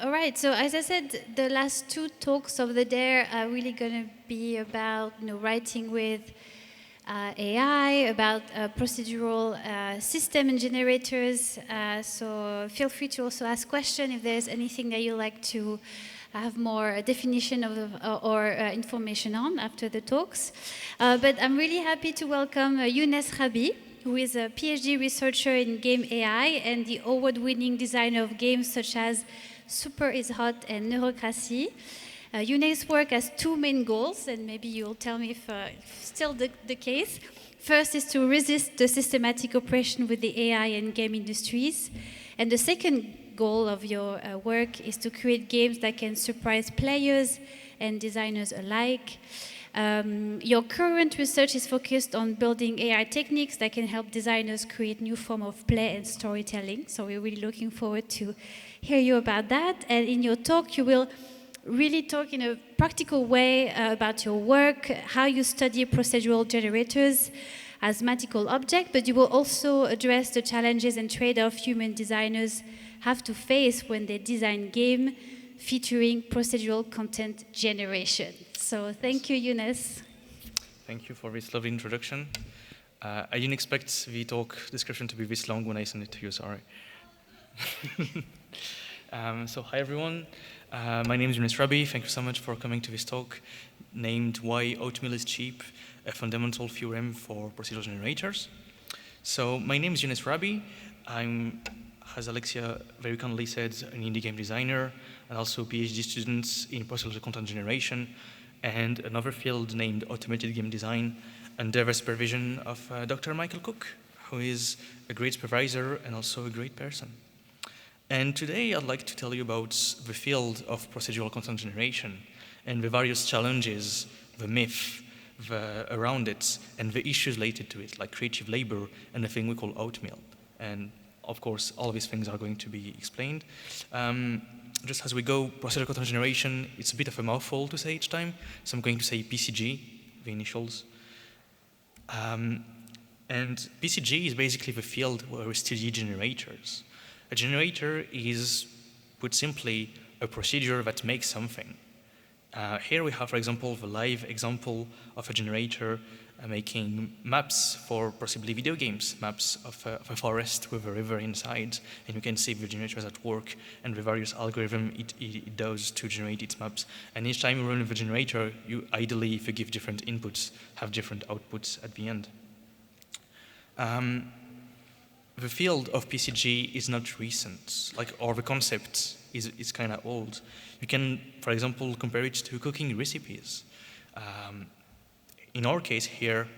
All right, so as I said, the last two talks of the day are really going to be about writing with AI, about procedural system and generators. So feel free to also ask questions if there's anything that you'd like to have more definition of or information on after the talks. But I'm really happy to welcome Younès Rabii, who is a PhD researcher in game AI and the award-winning designer of games such as Super is Hot and Neurocracy. Younès' work has two main goals, and maybe you'll tell me if still the case. First is to resist the systematic oppression with the AI and game industries. And the second goal of your work is to create games that can surprise players and designers alike. Your current research is focused on building AI techniques that can help designers create new form of play and storytelling. So we're really looking forward to hear you about that. And in your talk, you will really talk in a practical way about your work, how you study procedural generators as mathematical objects, but you will also address the challenges and trade-offs human designers have to face when they design game featuring procedural content generation. So thank you, Younès. Thank you for this lovely introduction. I didn't expect the talk description to be this long when I sent it to you, sorry. So hi everyone, my name is Younès Rabii. Thank you so much for coming to this talk named Why Oatmeal is Cheap, a Fundamental Theorem for Procedural Generators. So my name is Younès Rabii. I'm, as Alexia very kindly said, an indie game designer and also a PhD student in procedural content generation and another field named automated game design under the supervision of Dr. Michael Cook, who is a great supervisor and also a great person. And today I'd like to tell you about the field of procedural content generation and the various challenges, the myth around it, and the issues related to it, like creative labor and the thing we call oatmeal. And of course, all of these things are going to be explained. Just as we go, procedural content generation, it's a bit of a mouthful to say each time, so I'm going to say PCG, the initials. And PCG is basically the field where we study generators. A generator is, put simply, a procedure that makes something. Here we have, for example, the live example of a generator making maps for possibly video games, maps of a forest with a river inside, and you can see the generator is at work and the various algorithm it does to generate its maps. And each time you run the generator, you ideally, if you give different inputs, have different outputs at the end. The field of PCG is not recent, or the concept is kind of old. You can, for example, compare it to cooking recipes. In our case here,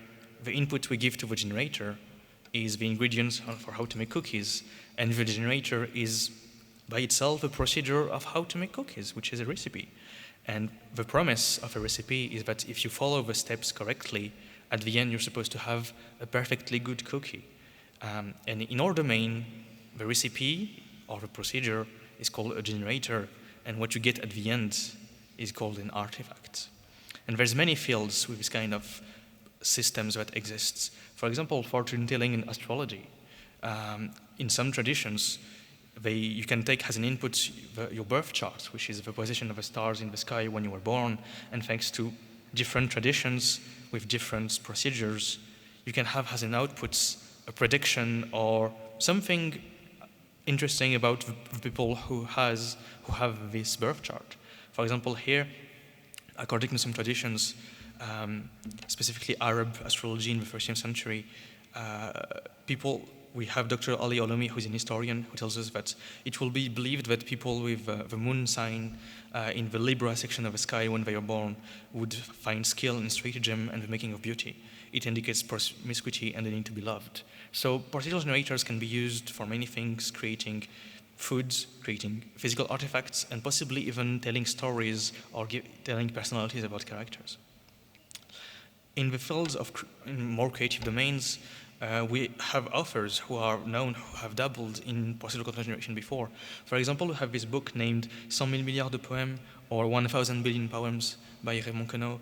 the input we give to the generator is the ingredients for how to make cookies, and the generator is by itself a procedure of how to make cookies, which is a recipe. And the promise of a recipe is that if you follow the steps correctly, at the end you're supposed to have a perfectly good cookie. And in our domain, the recipe or the procedure is called a generator, and what you get at the end is called an artifact. And there's many fields with this kind of systems that exists. For example, fortune telling in astrology. In some traditions, you can take as an input your birth chart, which is the position of the stars in the sky when you were born, and thanks to different traditions with different procedures, you can have as an output a prediction or something interesting about the people who have this birth chart. For example, here, according to some traditions, specifically Arab astrology in the 13th century, we have Dr. Ali Olomi, who's an historian, who tells us that it will be believed that people with the moon sign in the Libra section of the sky when they are born would find skill in stratagem and the making of beauty. It indicates promiscuity and the need to be loved. So procedural generators can be used for many things, creating foods, creating physical artifacts, and possibly even telling stories or telling personalities about characters. In the fields of more creative domains, we have authors who are known, who have dabbled in procedural content generation before. For example, we have this book named 100 000 milliards de poèmes, or 1,000 billion poems by Raymond Queneau,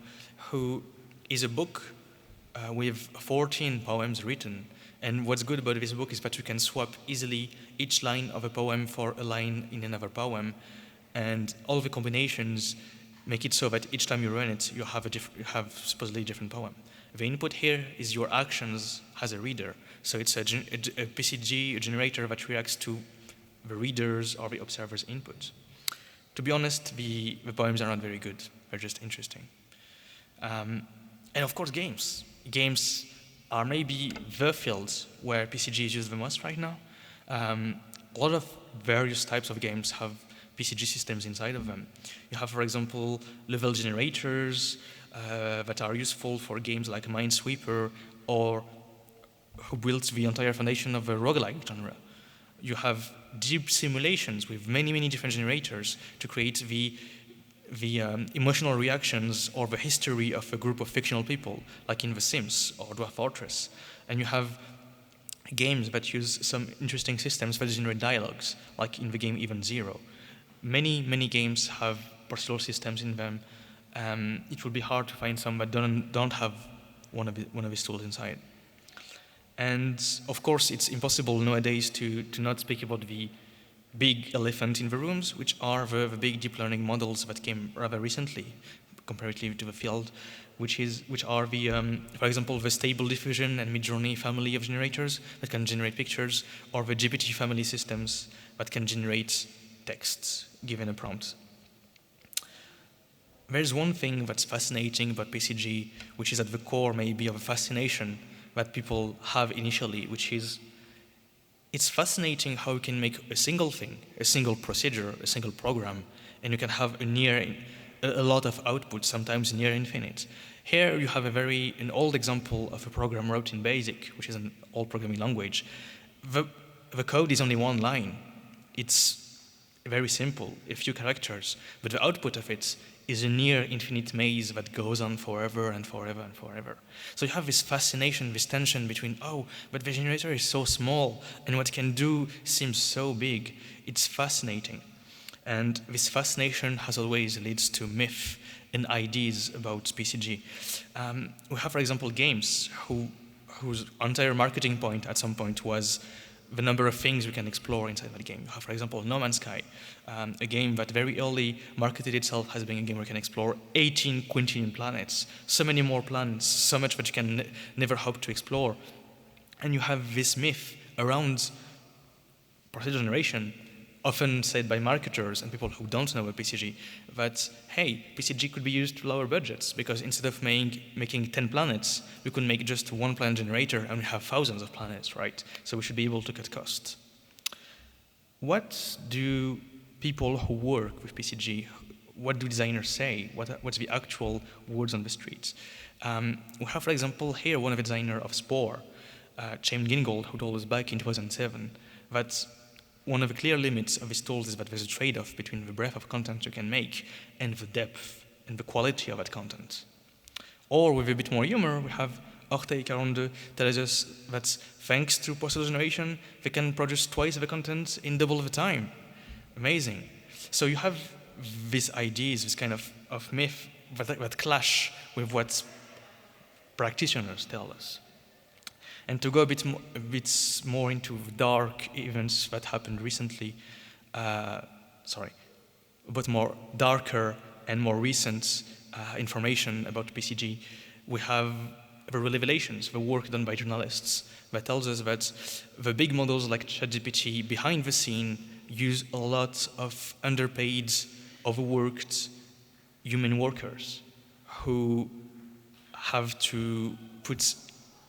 who is a book with 14 poems written. And what's good about this book is that you can swap easily each line of a poem for a line in another poem. And all the combinations make it so that each time you run it, you have supposedly a different poem. The input here is your actions as a reader. So it's a PCG, a generator that reacts to the reader's or the observer's input. To be honest, the poems are not very good. They're just interesting. And of course, games. Games are maybe the field where PCG is used the most right now. A lot of various types of games have PCG systems inside of them. You have, for example, level generators that are useful for games like Minesweeper, or who built the entire foundation of the roguelike genre. You have deep simulations with many, many different generators to create the emotional reactions or the history of a group of fictional people, like in The Sims or Dwarf Fortress. And you have games that use some interesting systems that generate dialogues, like in the game Even Zero. Many, many games have procedural systems in them. It would be hard to find some that don't have one of these tools inside. And of course, it's impossible nowadays to not speak about the big elephant in the rooms, which are the big deep learning models that came rather recently, comparatively to the field, which are the, for example, the Stable Diffusion and Midjourney family of generators that can generate pictures, or the GPT family systems that can generate texts given a prompt. There's one thing that's fascinating about PCG, which is at the core maybe of a fascination that people have initially, which is it's fascinating how you can make a single thing, a single procedure, a single program, and you can have a lot of output, sometimes near infinite. Here you have an old example of a program wrote in BASIC, which is an old programming language. The code is only one line. It's very simple, a few characters, but the output of it is a near infinite maze that goes on forever and forever and forever. So you have this fascination, this tension between, oh, but the generator is so small and what it can do seems so big. It's fascinating. And this fascination has always leads to myth and ideas about PCG. We have, for example, games whose entire marketing point at some point was the number of things we can explore inside that game. You have, for example, No Man's Sky, a game that very early marketed itself as being a game where you can explore 18 quintillion planets, so many more planets, so much that you can never hope to explore. And you have this myth around procedural generation, often said by marketers and people who don't know about PCG, that, hey, PCG could be used to lower budgets because instead of making 10 planets, we could make just one planet generator and we have thousands of planets, right? So we should be able to cut costs. What do people who work with PCG, what do designers say? What's the actual words on the streets? We have, for example, here one of the designers of Spore, Chaim Gingold, who told us back in 2007 that one of the clear limits of these tools is that there's a trade-off between the breadth of content you can make and the depth and the quality of that content. Or with a bit more humor, we have Ortei42 tells us that thanks to procedural generation, they can produce twice the content in double the time. Amazing. So you have these ideas, this kind of myth that clash with what practitioners tell us. And to go a bit more into dark events that happened recently, but more darker and more recent information about PCG, we have the revelations, the work done by journalists that tells us that the big models like ChatGPT behind the scene use a lot of underpaid, overworked human workers who have to put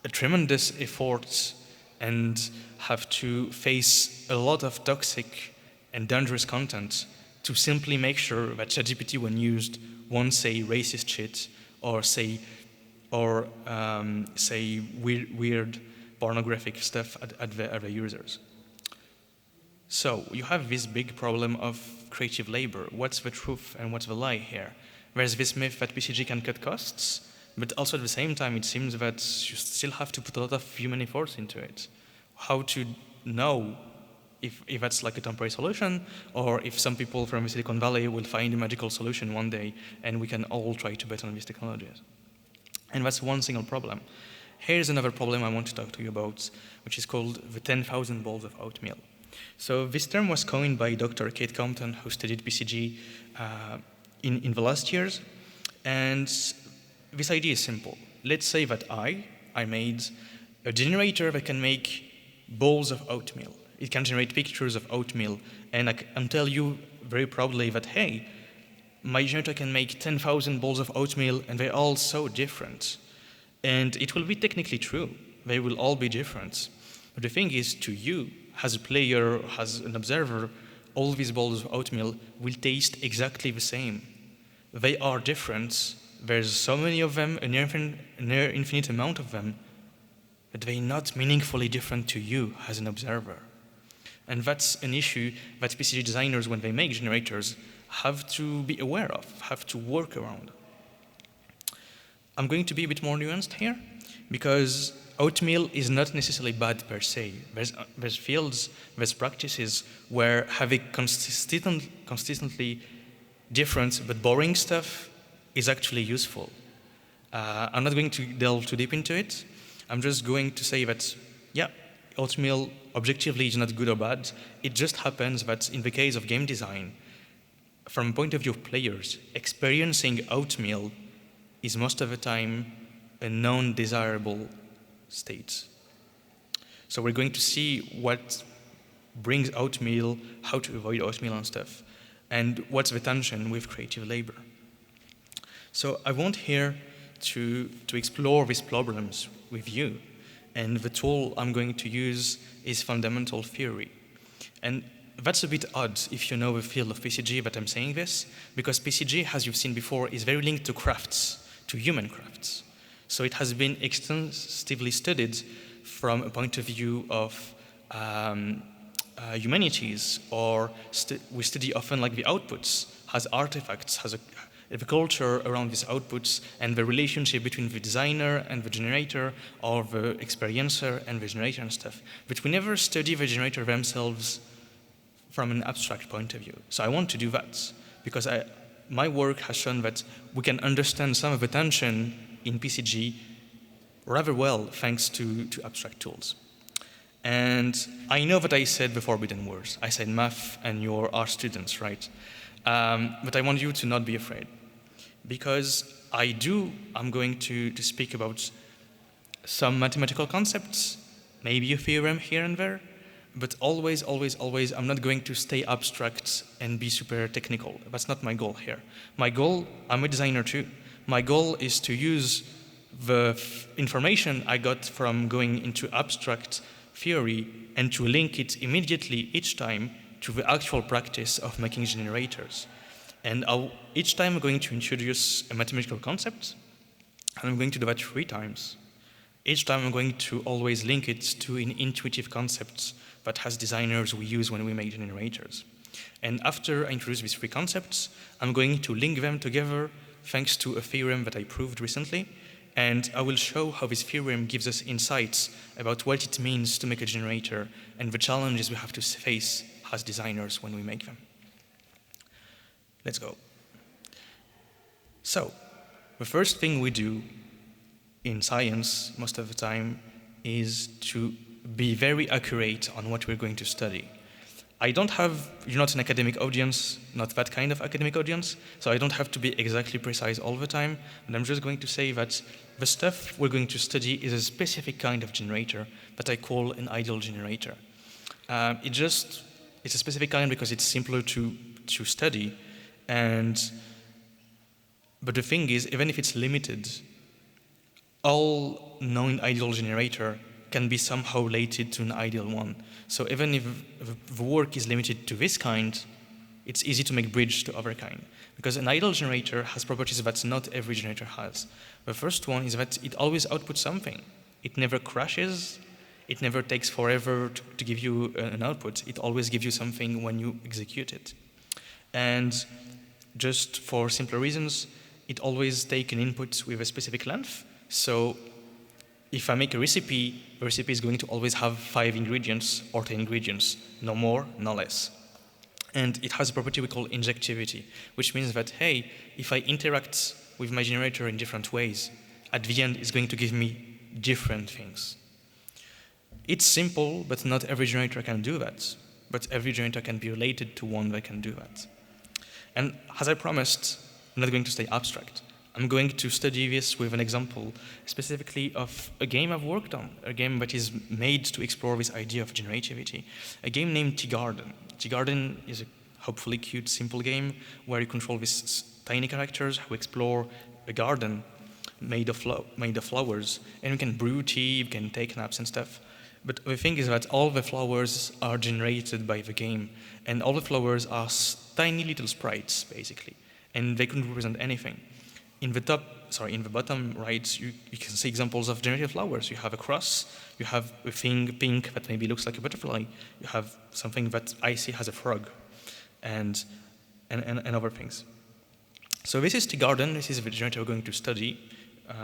a tremendous effort and have to face a lot of toxic and dangerous content to simply make sure that ChatGPT, when used, won't say racist shit or say weird pornographic stuff at the users. So you have this big problem of creative labor. What's the truth and what's the lie here? There's this myth that PCG can cut costs, but also at the same time, it seems that you still have to put a lot of human efforts into it. How to know if that's like a temporary solution, or if some people from the Silicon Valley will find a magical solution one day, and we can all try to bet on these technologies. And that's one single problem. Here's another problem I want to talk to you about, which is called the 10,000 balls of oatmeal. So this term was coined by Dr. Kate Compton, who studied PCG in the last years. And this idea is simple. Let's say that I made a generator that can make bowls of oatmeal. It can generate pictures of oatmeal. And I can tell you very proudly that, hey, my generator can make 10,000 bowls of oatmeal, and they're all so different. And it will be technically true. They will all be different. But the thing is, to you, as a player, as an observer, all these bowls of oatmeal will taste exactly the same. They are different. There's so many of them, a near infinite amount of them, but they're not meaningfully different to you as an observer. And that's an issue that PCG designers, when they make generators, have to be aware of, have to work around. I'm going to be a bit more nuanced here, because oatmeal is not necessarily bad per se. There's fields, there's practices where having consistently different but boring stuff is actually useful. I'm not going to delve too deep into it. I'm just going to say that, yeah, oatmeal objectively is not good or bad. It just happens that in the case of game design, from the point of view of players, experiencing oatmeal is most of the time a non-desirable state. So we're going to see what brings oatmeal, how to avoid oatmeal and stuff, and what's the tension with creative labor. So I want here to explore these problems with you, and the tool I'm going to use is Fundamental Theory. And that's a bit odd if you know the field of PCG that I'm saying this, because PCG, as you've seen before, is very linked to crafts, to human crafts. So it has been extensively studied from a point of view of humanities, or we study often like the outputs as artifacts, as the culture around these outputs, and the relationship between the designer and the generator, or the experiencer and the generator and stuff. But we never study the generator themselves from an abstract point of view. So I want to do that, because my work has shown that we can understand some of the tension in PCG rather well thanks to abstract tools. And I know that I said the forbidden words. I said math and you're art students, right? But I want you to not be afraid, because I'm going to speak about some mathematical concepts, maybe a theorem here and there, but always, I'm not going to stay abstract and be super technical. That's not my goal here. My goal, I'm a designer too. My goal is to use the information I got from going into abstract theory and to link it immediately each time to the actual practice of making generators. And each time I'm going to introduce a mathematical concept, and I'm going to do that 3 times. Each time I'm going to always link it to an intuitive concept that as designers we use when we make generators. And after I introduce these 3 concepts, I'm going to link them together thanks to a theorem that I proved recently, and I will show how this theorem gives us insights about what it means to make a generator and the challenges we have to face as designers when we make them. Let's go. So, the first thing we do in science most of the time is to be very accurate on what we're going to study. You're not an academic audience, not that kind of academic audience, so I don't have to be exactly precise all the time, but I'm just going to say that the stuff we're going to study is a specific kind of generator that I call an ideal generator. It's a specific kind because it's simpler to study, but the thing is, even if it's limited, all known ideal generator can be somehow related to an ideal one. So even if the work is limited to this kind, it's easy to make bridge to other kind. Because an ideal generator has properties that not every generator has. The first one is that it always outputs something. It never crashes. It never takes forever to give you an output. It always gives you something when you execute it. And just for simpler reasons, it always takes an input with a specific length. So if I make a recipe, the recipe is going to always have 5 ingredients or 10 ingredients, no more, no less. And it has a property we call injectivity, which means that, hey, if I interact with my generator in different ways, at the end it's going to give me different things. It's simple, but not every generator can do that. but every generator can be related to one that can do that. And as I promised, I'm not going to stay abstract. I'm going to study this with an example specifically of a game I've worked on, a game that is made to explore this idea of generativity, a game named Tea Garden. Tea Garden is a hopefully cute, simple game where you control these tiny characters who explore a garden made of flowers, and you can brew tea, you can take naps and stuff. But the thing is that all the flowers are generated by the game, and all the flowers are tiny little sprites, basically, and they can represent anything. In the bottom right, you can see examples of generated flowers. You have a cross, you have a thing pink that maybe looks like a butterfly, you have something that I see has a frog, and other things. So this is Tea Garden. This is the generator we're going to study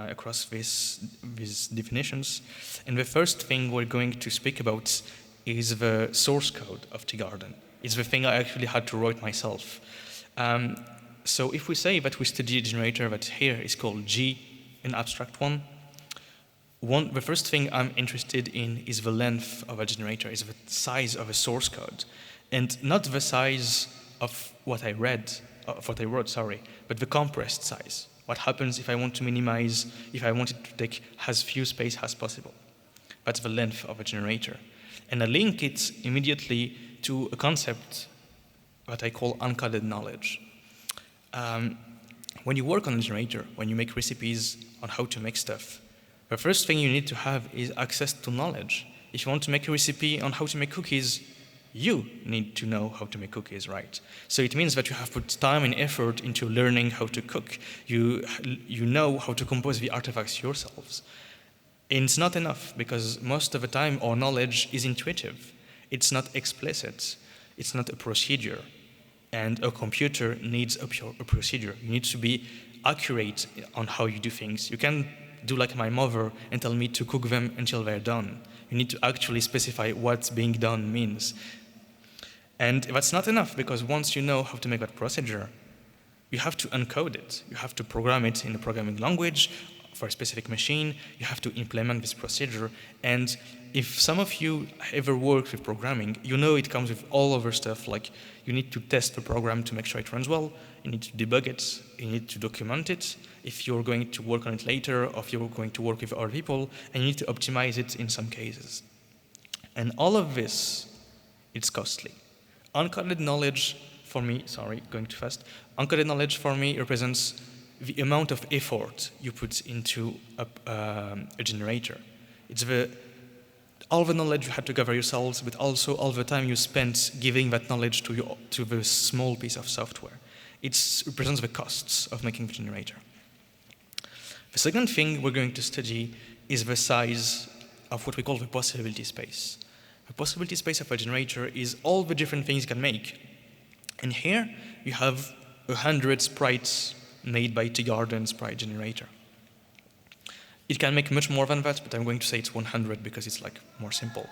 across these definitions. And the first thing we're going to speak about is the source code of Tea Garden. It's the thing I actually had to write myself. So if we say that we study a generator that here is called G, an abstract one, the first thing I'm interested in is the length of a generator, is the size of a source code. And not the size of what I wrote, but the compressed size. What happens if I want to minimize, if I want it to take as few space as possible? That's the length of a generator. And I link it immediately to a concept that I call uncoded knowledge. When you work on a generator, when you make recipes on how to make stuff, the first thing you need to have is access to knowledge. If you want to make a recipe on how to make cookies, you need to know how to make cookies, right? So it means that you have put time and effort into learning how to cook. You know how to compose the artifacts yourselves. And it's not enough, because most of the time our knowledge is intuitive. It's not explicit. It's not a procedure. And a computer needs a procedure. You need to be accurate on how you do things. You can't do like my mother and tell me to cook them until they're done. You need to actually specify what being done means. And that's not enough, because once you know how to make that procedure, you have to encode it. You have to program it in a programming language for a specific machine. You have to implement this procedure. And if some of you ever worked with programming, you know it comes with all other stuff, like you need to test the program to make sure it runs well, you need to debug it, you need to document it, if you're going to work on it later, or if you're going to work with other people, and you need to optimize it in some cases. And all of this, it's costly. Uncoded knowledge for me, going too fast, uncoded knowledge for me represents the amount of effort you put into a generator. It's all the knowledge you had to gather yourselves, but also all the time you spent giving that knowledge to the small piece of software. It represents the costs of making the generator. The second thing we're going to study is the size of what we call the possibility space. The possibility space of a generator is all the different things you can make. And here you have 100 sprites made by Tea Garden sprite generator. It can make much more than that, but I'm going to say it's 100 because it's like more simple.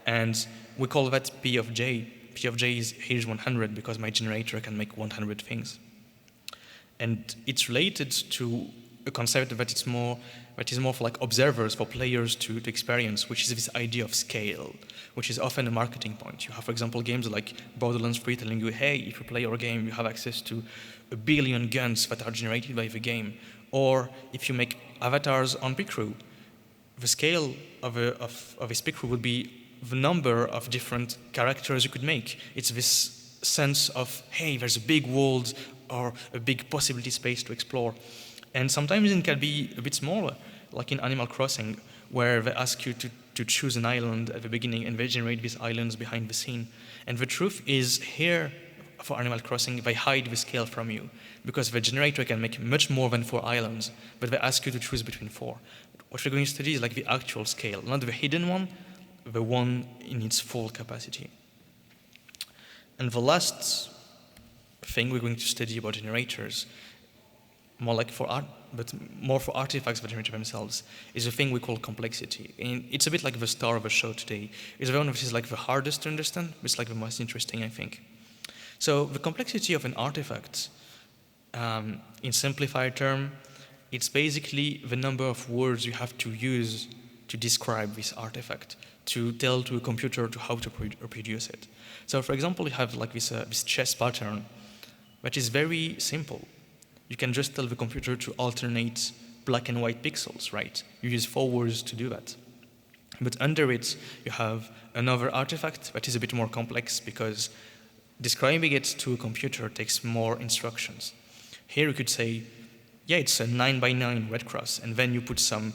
And we call that P of J. P of J is here's 100 because my generator can make 100 things. And it's related to a concept that is more for like observers, for players to experience, which is this idea of scale, which is often a marketing point. You have, for example, games like Borderlands 3 telling you, hey, if you play our game, you have access to 1 billion guns that are generated by the game. Or if you make avatars on Picrew, the scale of this Picrew would be the number of different characters you could make. It's this sense of, hey, there's a big world or a big possibility space to explore. And sometimes it can be a bit smaller, like in Animal Crossing, where they ask you to choose an island at the beginning and they generate these islands behind the scene. And the truth is, here, for Animal Crossing, they hide the scale from you, because the generator can make much more than 4 islands, but they ask you to choose between 4. What we're going to study is like the actual scale, not the hidden one, the one in its full capacity. And the last thing we're going to study about generators, more like for art, but more for artifacts that generate themselves, is a thing we call complexity. And it's a bit like the star of the show today. It's the one which is like the hardest to understand, but it's like the most interesting, I think. So the complexity of an artifact, in simplified term, it's basically the number of words you have to use to describe this artifact. to tell to a computer to how to reproduce it. So for example, you have like this chess pattern, which is very simple. You can just tell the computer to alternate black and white pixels, right? You use 4 words to do that. But under it, you have another artifact that is a bit more complex because describing it to a computer takes more instructions. Here you could say, yeah, it's a 9x9 red cross, and then you put some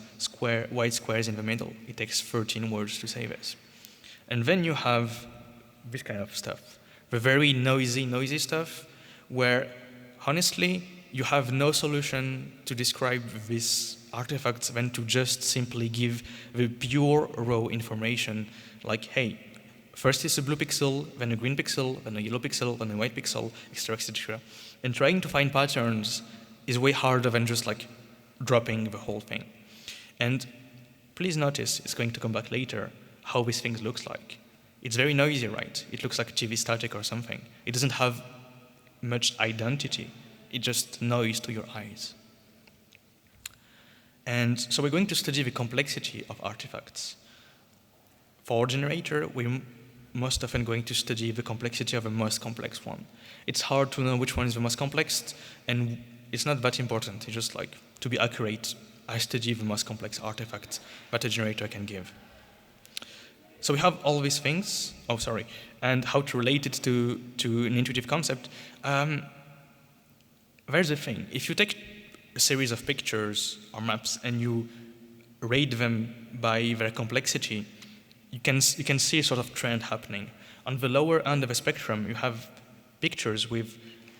white squares in the middle. It takes 13 words to say this. And then you have this kind of stuff, the very noisy stuff, where honestly, you have no solution to describe this artifact than to just simply give the pure raw information, like, hey, first is a blue pixel, then a green pixel, then a yellow pixel, then a white pixel, etc., etc. And trying to find patterns is way harder than just like dropping the whole thing. And please notice, it's going to come back later, how this thing looks like. It's very noisy, right? It looks like TV static or something. It doesn't have much identity. It's just noise to your eyes. And so we're going to study the complexity of artifacts. For our generator, we're most often going to study the complexity of the most complex one. It's hard to know which one is the most complex, and it's not that important. It's just like, to be accurate, I study the most complex artifacts that a generator can give. So we have all these things, and how to relate it to an intuitive concept. There's the thing, if you take a series of pictures or maps and you rate them by their complexity, you can see a sort of trend happening. On the lower end of the spectrum, you have pictures with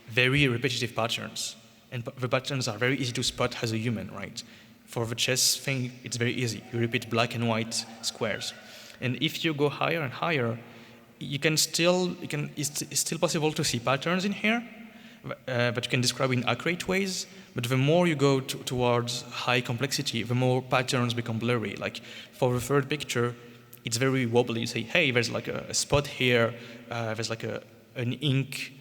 very repetitive patterns. And the patterns are very easy to spot as a human, right? For the chess thing, it's very easy. You repeat black and white squares. And if you go higher and higher, it's still possible to see patterns in here, but you can describe in accurate ways. But the more you go towards high complexity, the more patterns become blurry. Like for the third picture, it's very wobbly. You say, hey, there's like a spot here, there's like an ink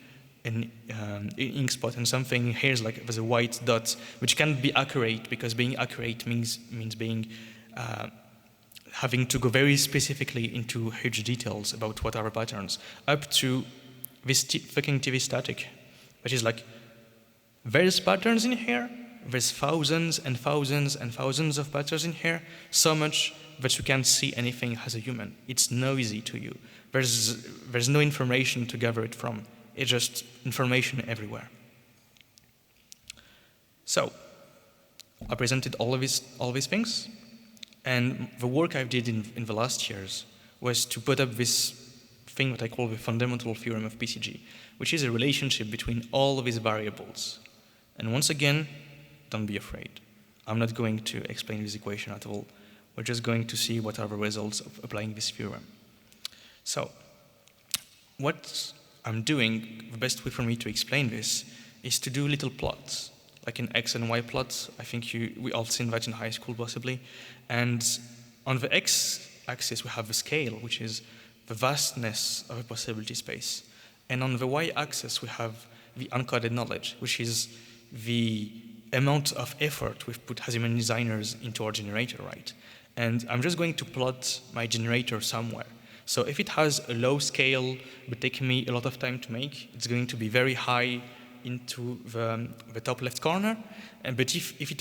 spot and something. Here's like there's a white dot, which can't be accurate because being accurate means being having to go very specifically into huge details about what are the patterns, up to this fucking TV static, which is like there's patterns in here. There's thousands and thousands and thousands of patterns in here, so much that you can't see anything as a human. It's noisy to you. There's no information to gather it from. It's just information everywhere. So, I presented all of these things, and the work I did in the last years was to put up this thing that I call the Fundamental Theorem of PCG, which is a relationship between all of these variables. And once again, don't be afraid. I'm not going to explain this equation at all. We're just going to see what are the results of applying this theorem. So, what I'm doing, the best way for me to explain this is to do little plots, like an X and Y plot. I think we all seen that in high school possibly. And on the X-axis, we have the scale, which is the vastness of a possibility space. And on the Y-axis, we have the uncoded knowledge, which is the amount of effort we've put as human designers into our generator, right? And I'm just going to plot my generator somewhere. So if it has a low scale, but taking me a lot of time to make, it's going to be very high into the top left corner. But if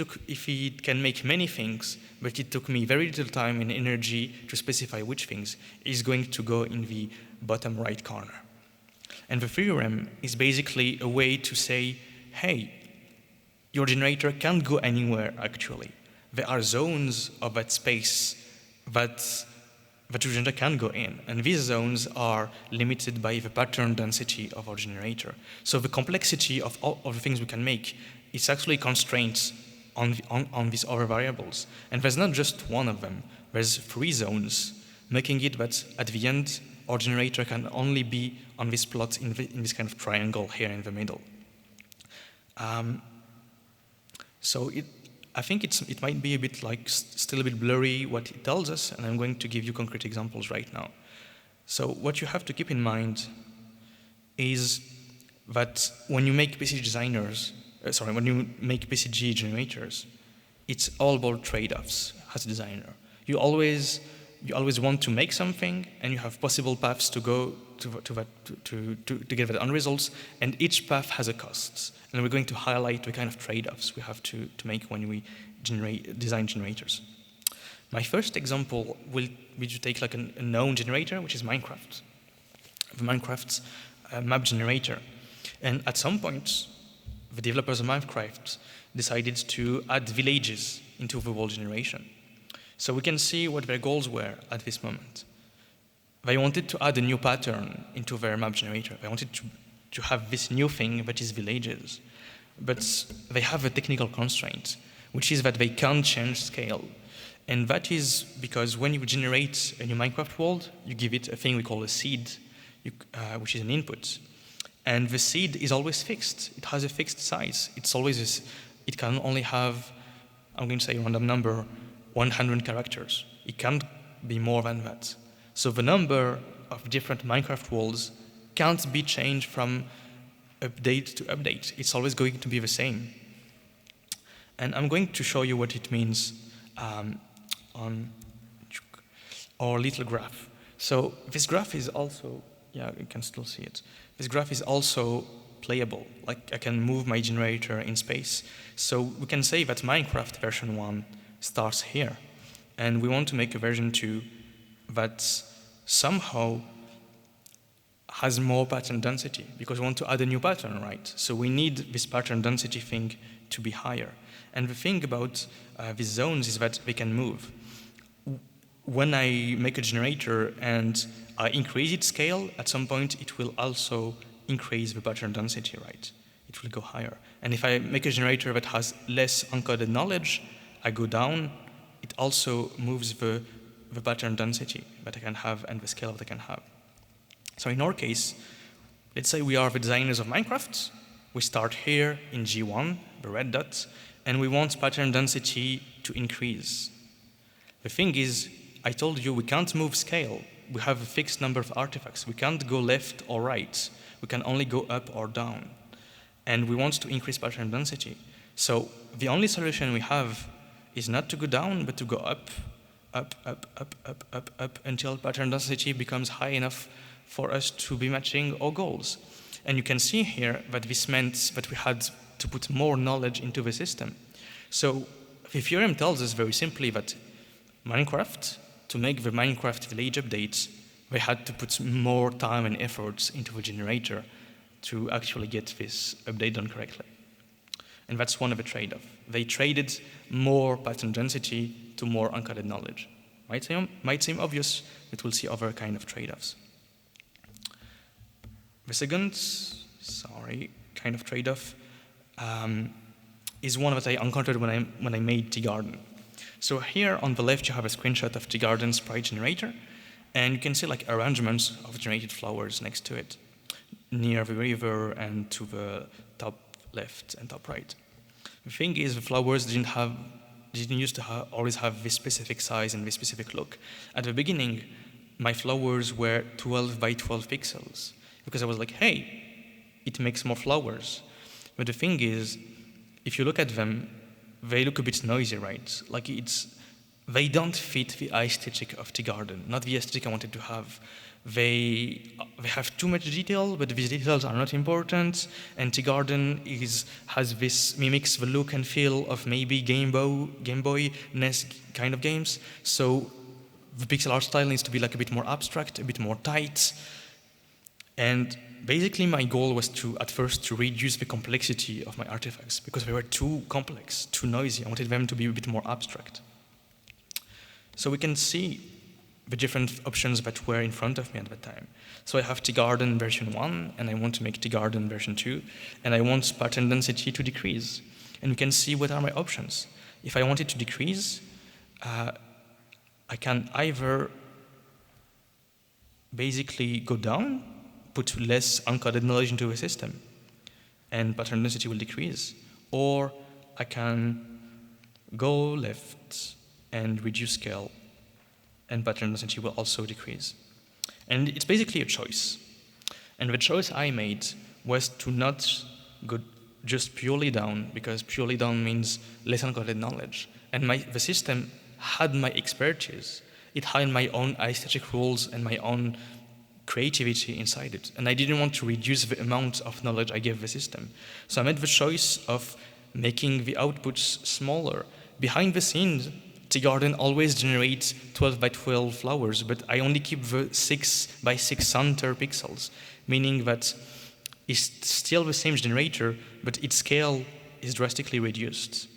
it can make many things, but it took me very little time and energy to specify which things, it's going to go in the bottom right corner. And the theorem is basically a way to say, hey, your generator can't go anywhere, actually. There are zones of that space that your generator can go in, and these zones are limited by the pattern density of our generator. So the complexity of all of the things we can make is actually constraints on these other variables. And there's not just one of them. There's 3 zones, making it that at the end, our generator can only be on this plot in this kind of triangle here in the middle. So I think it might be a bit like still a bit blurry what it tells us, and I'm going to give you concrete examples right now. So what you have to keep in mind is that when you make when you make PCG generators, it's all about trade-offs as a designer. You always you always want to make something, and you have possible paths to go to get the end results, and each path has a cost. And we're going to highlight the kind of trade-offs we have to make when we design generators. My first example will be to take like a known generator, which is Minecraft. The Minecraft's map generator. And at some point, the developers of Minecraft decided to add villages into the world generation. So we can see what their goals were at this moment. They wanted to add a new pattern into their map generator. They wanted to have this new thing that is villages. But they have a technical constraint, which is that they can't change scale. And that is because when you generate a new Minecraft world, you give it a thing we call a seed, which is an input. And the seed is always fixed. It has a fixed size. It can only have, I'm going to say a random number, 100 characters. It can't be more than that. So the number of different Minecraft worlds can't be changed from update to update. It's always going to be the same. And I'm going to show you what it means on our little graph. So this graph is also, yeah, you can still see it. This graph is also playable. Like I can move my generator in space. So we can say that Minecraft version 1 starts here. And we want to make a version 2 that somehow has more pattern density, because we want to add a new pattern, right? So we need this pattern density thing to be higher. And the thing about these zones is that they can move. When I make a generator and I increase its scale, at some point it will also increase the pattern density, right? It will go higher. And if I make a generator that has less encoded knowledge, I go down, it also moves the pattern density that I can have and the scale that I can have. So in our case, let's say we are the designers of Minecraft. We start here in G1, the red dot, and we want pattern density to increase. The thing is, I told you we can't move scale. We have a fixed number of artifacts. We can't go left or right. We can only go up or down. And we want to increase pattern density. So the only solution we have is not to go down, but to go up, up, up, up, up, up, up, until pattern density becomes high enough for us to be matching our goals. And you can see here that this meant that we had to put more knowledge into the system. So the theorem tells us very simply that Minecraft, to make the Minecraft village updates, they had to put more time and efforts into the generator to actually get this update done correctly. And that's one of the trade-offs. They traded more pattern density to more uncoded knowledge. Might seem obvious, but we'll see other kind of trade-offs. The second, kind of trade-off is one that I encountered when I made T-Garden. So here on the left, you have a screenshot of T-Garden sprite generator, and you can see like arrangements of generated flowers next to it, near the river and to the top left and top right. The thing is, the flowers didn't used to always have this specific size and this specific look. At the beginning, my flowers were 12 by 12 pixels, because I was like, hey, it makes more flowers. But the thing is, if you look at them, they look a bit noisy, right? Like they don't fit the aesthetic of T-Garden, not the aesthetic I wanted to have. They have too much detail, but these details are not important. And T-Garden mimics the look and feel of maybe Game Boy, NES kind of games. So the pixel art style needs to be like a bit more abstract, a bit more tight. And basically my goal was at first to reduce the complexity of my artifacts, because they were too complex, too noisy. I wanted them to be a bit more abstract. So we can see the different options that were in front of me at that time. So I have T-Garden version 1, and I want to make T-Garden version 2, and I want pattern density to decrease. And we can see what are my options. If I want it to decrease, I can either basically go down, put less uncoded knowledge into the system, and pattern density will decrease. Or I can go left and reduce scale, and pattern density will also decrease. And it's basically a choice. And the choice I made was to not go just purely down, because purely down means less uncoded knowledge. And the system had my expertise, it had my own aesthetic rules and my own creativity inside it. And I didn't want to reduce the amount of knowledge I gave the system. So I made the choice of making the outputs smaller. Behind the scenes, the garden always generates 12 by 12 flowers, but I only keep the 6 by 6 center pixels, meaning that it's still the same generator, but its scale is drastically reduced.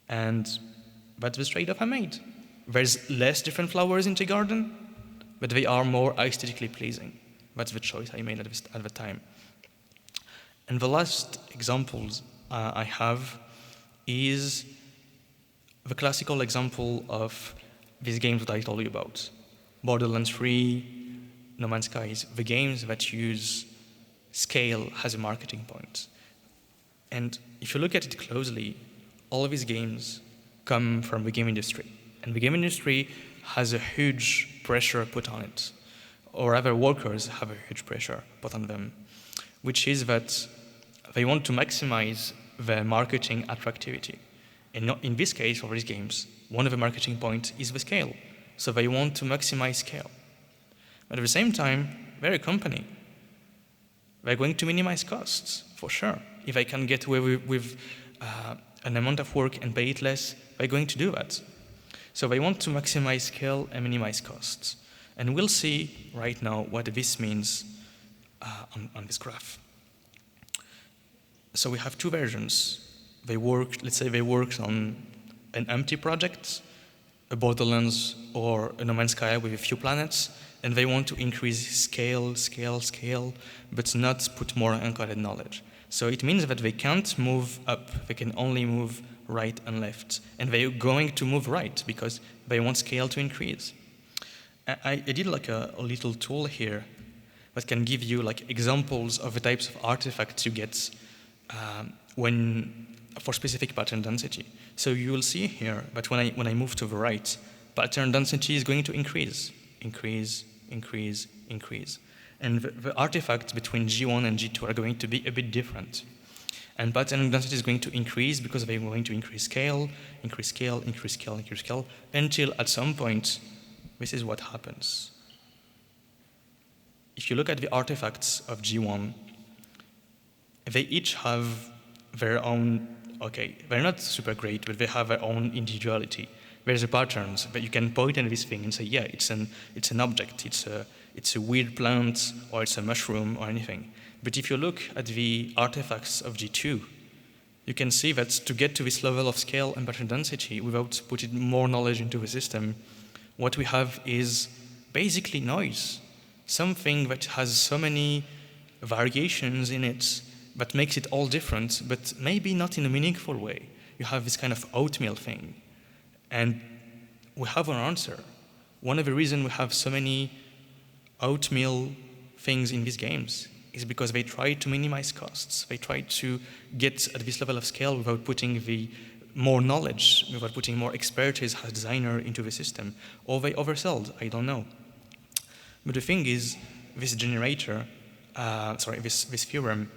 And that's the trade-off I made. There's less different flowers in the garden, but they are more aesthetically pleasing. That's the choice I made at the time. And the last examples I have is the classical example of these games that I told you about. Borderlands 3, No Man's Skies, the games that use scale as a marketing point. And if you look at it closely, all of these games come from the game industry. And the game industry has a huge pressure put on it, or rather workers have a huge pressure put on them, which is that they want to maximize the marketing attractivity. And in this case, for these games, one of the marketing points is the scale. So they want to maximize scale. But at the same time, they're a company. They're going to minimize costs, for sure. If they can get away with an amount of work and pay it less, they're going to do that. So they want to maximize scale and minimize costs. And we'll see right now what this means on this graph. So we have two versions. Let's say they worked on an empty project, a Borderlands or a No Man's Sky with a few planets, and they want to increase scale, but not put more encoded knowledge. So it means that they can't move up, they can only move right and left. And they're going to move right because they want scale to increase. I did like a little tool here that can give you like examples of the types of artifacts you get for specific pattern density. So you will see here that when I move to the right, pattern density is going to increase. And the artifacts between G1 and G2 are going to be a bit different. And pattern density is going to increase because they're going to increase scale, until at some point, this is what happens. If you look at the artifacts of G1, they each have their own, they're not super great, but they have their own individuality. There's a patterns, but you can point at this thing and say, yeah, it's an object, it's a weird plant, or it's a mushroom, or anything. But if you look at the artifacts of G2, you can see that to get to this level of scale and pattern density without putting more knowledge into the system, what we have is basically noise. Something that has so many variations in it that makes it all different, but maybe not in a meaningful way. You have this kind of oatmeal thing. And we have an answer. One of the reasons we have so many oatmeal things in these games is because they try to minimize costs. They try to get at this level of scale without putting the more knowledge, without putting more expertise as designer into the system. Or they oversold, I don't know. But the thing is, this generator, this theorem,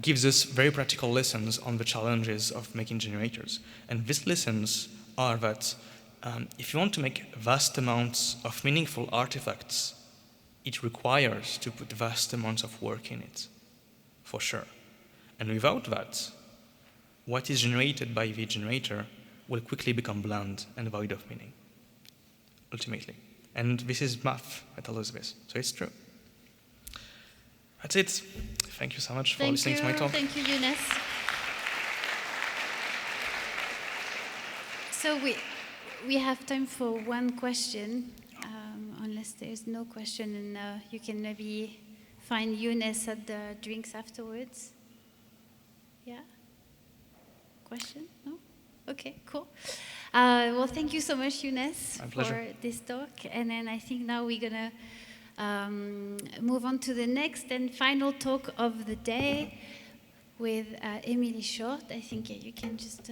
gives us very practical lessons on the challenges of making generators. And these lessons are that if you want to make vast amounts of meaningful artifacts, it requires to put vast amounts of work in it, for sure. And without that, what is generated by the generator will quickly become bland and void of meaning, ultimately. And this is math that tells us this, so it's true. That's it. Thank you so much for listening to my talk. Thank you, Younès. So we have time for one question, unless there's no question, and you can maybe find Younès at the drinks afterwards. Yeah? Question? No? Okay, cool. Well, thank you so much, Younès, for this talk. And then I think now we're going to move on to the next and final talk of the day with Emily Short. I think you can just...